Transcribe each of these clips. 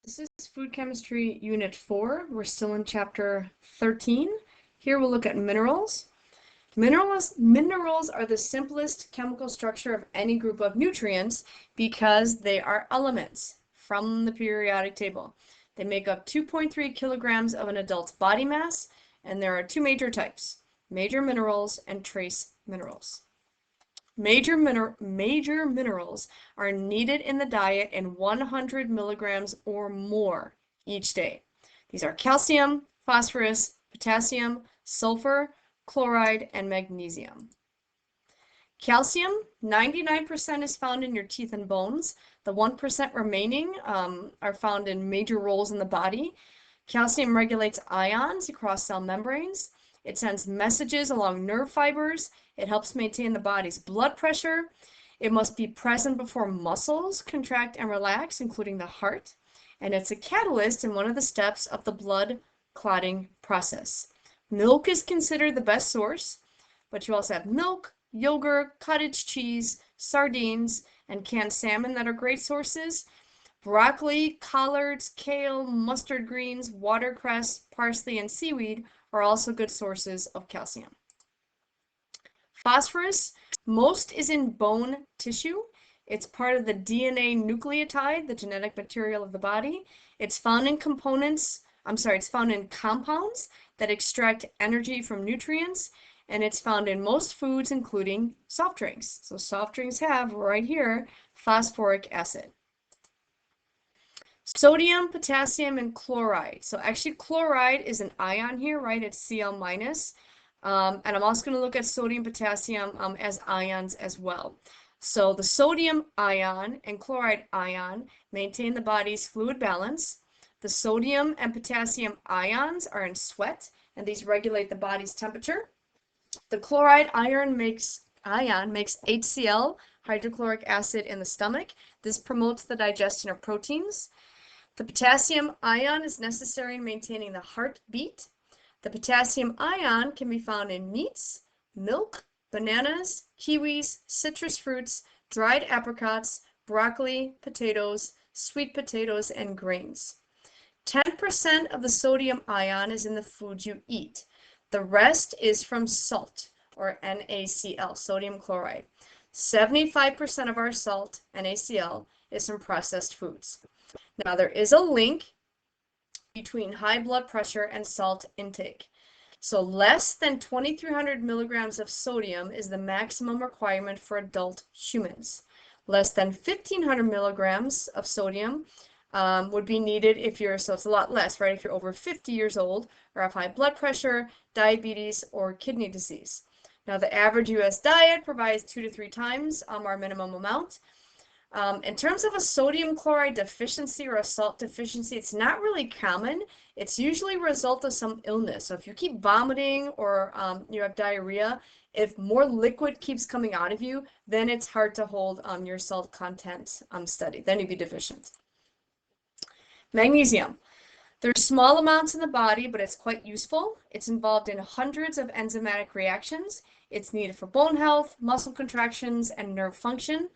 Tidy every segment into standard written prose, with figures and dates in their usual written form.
This is Food Chemistry Unit 4. We're still in Chapter 13. Here we'll look at minerals. Minerals are the simplest chemical structure of any group of nutrients because they are elements from the periodic table. They make up 2.3 kilograms of an adult's body mass, and there are two major types, major minerals and trace minerals. Major minerals are needed in the diet in 100 milligrams or more each day. These are calcium, phosphorus, potassium, sulfur, chloride, and magnesium. Calcium, 99% is found in your teeth and bones. The 1% remaining are found in major roles in the body. Calcium regulates ions across cell membranes. It sends messages along nerve fibers. It helps maintain the body's blood pressure. It must be present before muscles contract and relax, including the heart. And it's a catalyst in one of the steps of the blood clotting process. Milk is considered the best source, but you also have milk, yogurt, cottage cheese, sardines, and canned salmon that are great sources. Broccoli, collards, kale, mustard greens, watercress, parsley, and seaweed are also good sources of calcium. Phosphorus, most is in bone tissue. It's part of the DNA nucleotide, the genetic material of the body. It's found in compounds that extract energy from nutrients, and it's found in most foods, including soft drinks. So soft drinks have, right here, phosphoric acid. Sodium, potassium, and chloride. So actually chloride is an ion here, right? It's Cl minus. And I'm also going to look at sodium, potassium as ions as well. So the sodium ion and chloride ion maintain the body's fluid balance. The sodium and potassium ions are in sweat, and these regulate the body's temperature. The chloride ion makes HCl, hydrochloric acid, in the stomach. This promotes the digestion of proteins. The potassium ion is necessary in maintaining the heartbeat. The potassium ion can be found in meats, milk, bananas, kiwis, citrus fruits, dried apricots, broccoli, potatoes, sweet potatoes, and grains. 10% of the sodium ion is in the food you eat. The rest is from salt, or NaCl, sodium chloride. 75% of our salt, NaCl, is from processed foods. Now, there is a link between high blood pressure and salt intake. So less than 2,300 milligrams of sodium is the maximum requirement for adult humans. Less than 1,500 milligrams of sodium would be needed so it's a lot less, right, if you're over 50 years old or have high blood pressure, diabetes, or kidney disease. Now, the average U.S. diet provides 2 to 3 times our minimum amount. In terms of a sodium chloride deficiency or a salt deficiency, it's not really common. It's usually a result of some illness. So if you keep vomiting or you have diarrhea, if more liquid keeps coming out of you, then it's hard to hold your salt content steady. Then you'd be deficient. Magnesium. There's small amounts in the body, but it's quite useful. It's involved in hundreds of enzymatic reactions. It's needed for bone health, muscle contractions, and nerve function.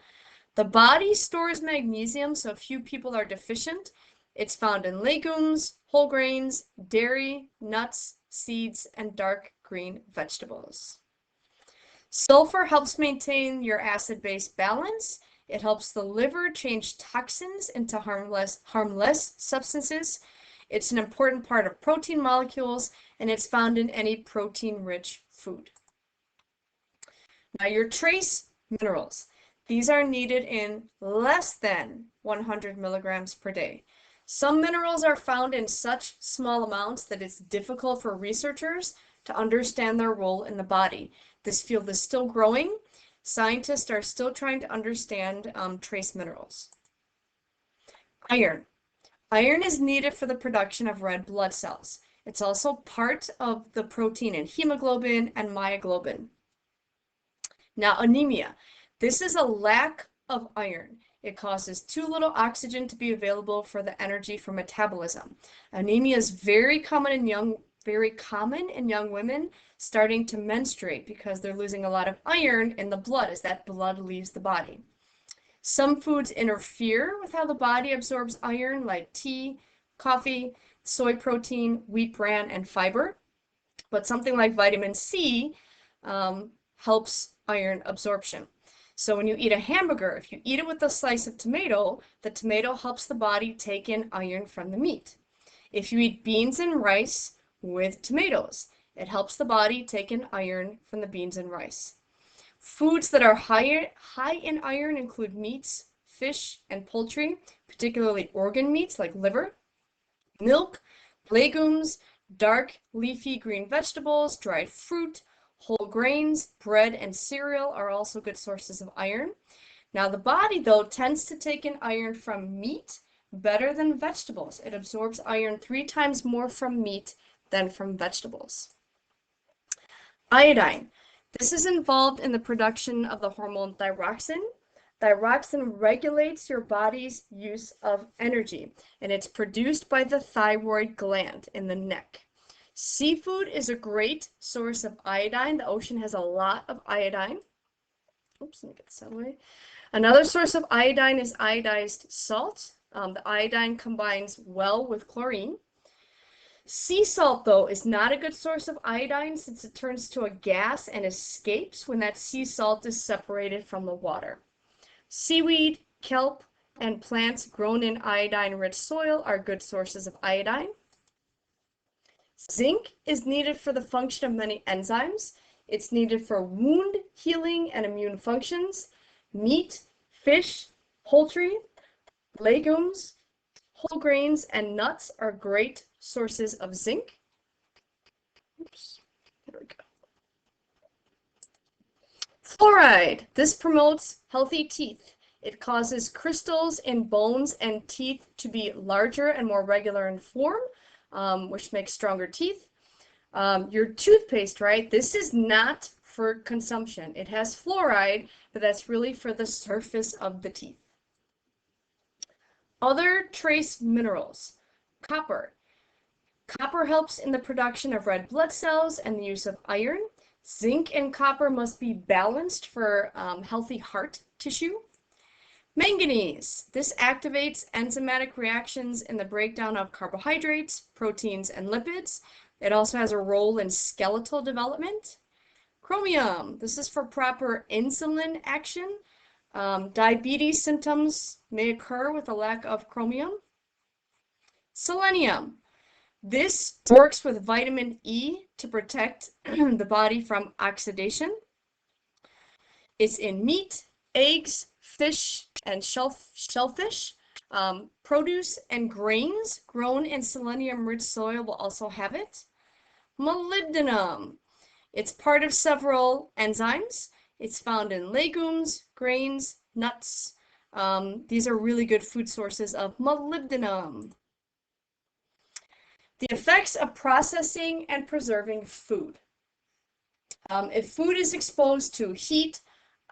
The body stores magnesium, so few people are deficient. It's found in legumes, whole grains, dairy, nuts, seeds, and dark green vegetables. Sulfur helps maintain your acid-base balance. It helps the liver change toxins into harmless substances. It's an important part of protein molecules, and it's found in any protein-rich food. Now, your trace minerals. These are needed in less than 100 milligrams per day. Some minerals are found in such small amounts that it's difficult for researchers to understand their role in the body. This field is still growing. Scientists are still trying to understand trace minerals. Iron. Iron is needed for the production of red blood cells. It's also part of the protein in hemoglobin and myoglobin. Now, anemia. This is a lack of iron. It causes too little oxygen to be available for the energy for metabolism. Anemia is very common in young women starting to menstruate because they're losing a lot of iron in the blood as that blood leaves the body. Some foods interfere with how the body absorbs iron, like tea, coffee, soy protein, wheat bran, and fiber. But something like vitamin C helps iron absorption. So when you eat a hamburger, if you eat it with a slice of tomato, the tomato helps the body take in iron from the meat. If you eat beans and rice with tomatoes, it helps the body take in iron from the beans and rice. Foods that are high in iron include meats, fish, and poultry, particularly organ meats like liver, milk, legumes, dark leafy green vegetables, dried fruit, whole grains, bread, and cereal are also good sources of iron. Now the body, though, tends to take in iron from meat better than vegetables. It absorbs iron 3 times more from meat than from vegetables. Iodine. This is involved in the production of the hormone thyroxine. Thyroxine regulates your body's use of energy, and it's produced by the thyroid gland in the neck. Seafood is a great source of iodine. The ocean has a lot of iodine. Oops, let me get this out of the way. Another source of iodine is iodized salt. The iodine combines well with chlorine. Sea salt, though, is not a good source of iodine since it turns to a gas and escapes when that sea salt is separated from the water. Seaweed, kelp, and plants grown in iodine-rich soil are good sources of iodine. Zinc is needed for the function of many enzymes. It's needed for wound healing and immune functions. Meat, fish, poultry, legumes, whole grains, and nuts are great sources of zinc. Oops, there we go. Fluoride. This promotes healthy teeth. It causes crystals in bones and teeth to be larger and more regular in form, which makes stronger teeth. Your toothpaste, right? This is not for consumption. It has fluoride, but that's really for the surface of the teeth. Other trace minerals. Copper. Copper helps in the production of red blood cells and the use of iron. Zinc and copper must be balanced for healthy heart tissue. Manganese. This activates enzymatic reactions in the breakdown of carbohydrates, proteins, and lipids. It also has a role in skeletal development. Chromium. This is for proper insulin action. Diabetes symptoms may occur with a lack of chromium. Selenium. This works with vitamin E to protect the body from oxidation. It's in meat, eggs, fish, and shellfish. Produce and grains grown in selenium-rich soil will also have it. Molybdenum. It's part of several enzymes. It's found in legumes, grains, nuts. These are really good food sources of molybdenum. The effects of processing and preserving food. If food is exposed to heat,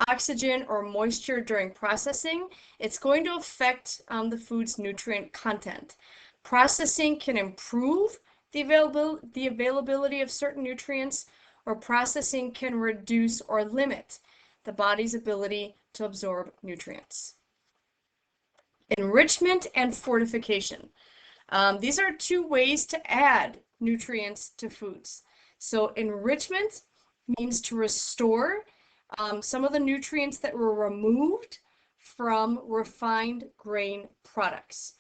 oxygen, or moisture during processing, it's going to affect the food's nutrient content. Processing can improve the availability of certain nutrients, or processing can reduce or limit the body's ability to absorb nutrients. Enrichment and fortification. These are 2 ways to add nutrients to foods. So enrichment means to restore some of the nutrients that were removed from refined grain products.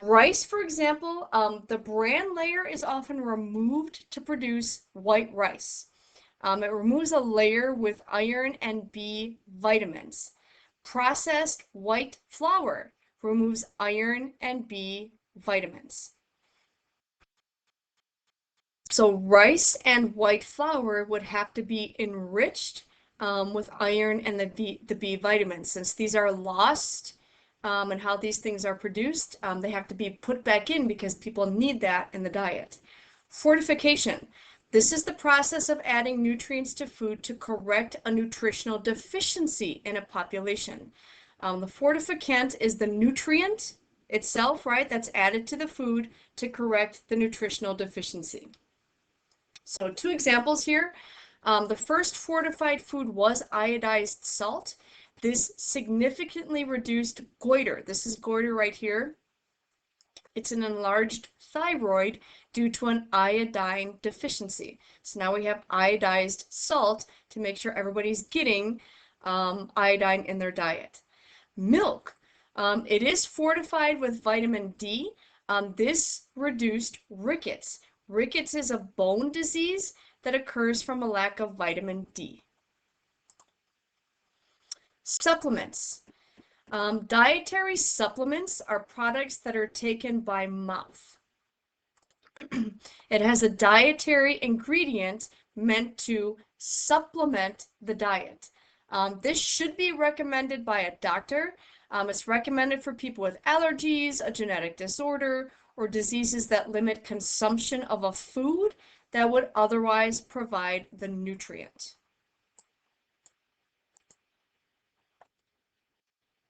Rice, for example, the bran layer is often removed to produce white rice. It removes a layer with iron and B vitamins. Processed white flour removes iron and B vitamins. So rice and white flour would have to be enriched with iron and the B vitamins. Since these are lost and how these things are produced, they have to be put back in because people need that in the diet. Fortification. This is the process of adding nutrients to food to correct a nutritional deficiency in a population. The fortificant is the nutrient itself, right, that's added to the food to correct the nutritional deficiency. So 2 examples here. The first fortified food was iodized salt. This significantly reduced goiter. This is goiter right here. It's an enlarged thyroid due to an iodine deficiency. So now we have iodized salt to make sure everybody's getting iodine in their diet. Milk. It is fortified with vitamin D. This reduced rickets. Rickets is a bone disease that occurs from a lack of vitamin D. Supplements. Dietary supplements are products that are taken by mouth. It has a dietary ingredient meant to supplement the diet. This should be recommended by a doctor. It's recommended for people with allergies, a genetic disorder, or diseases that limit consumption of a food that would otherwise provide the nutrient.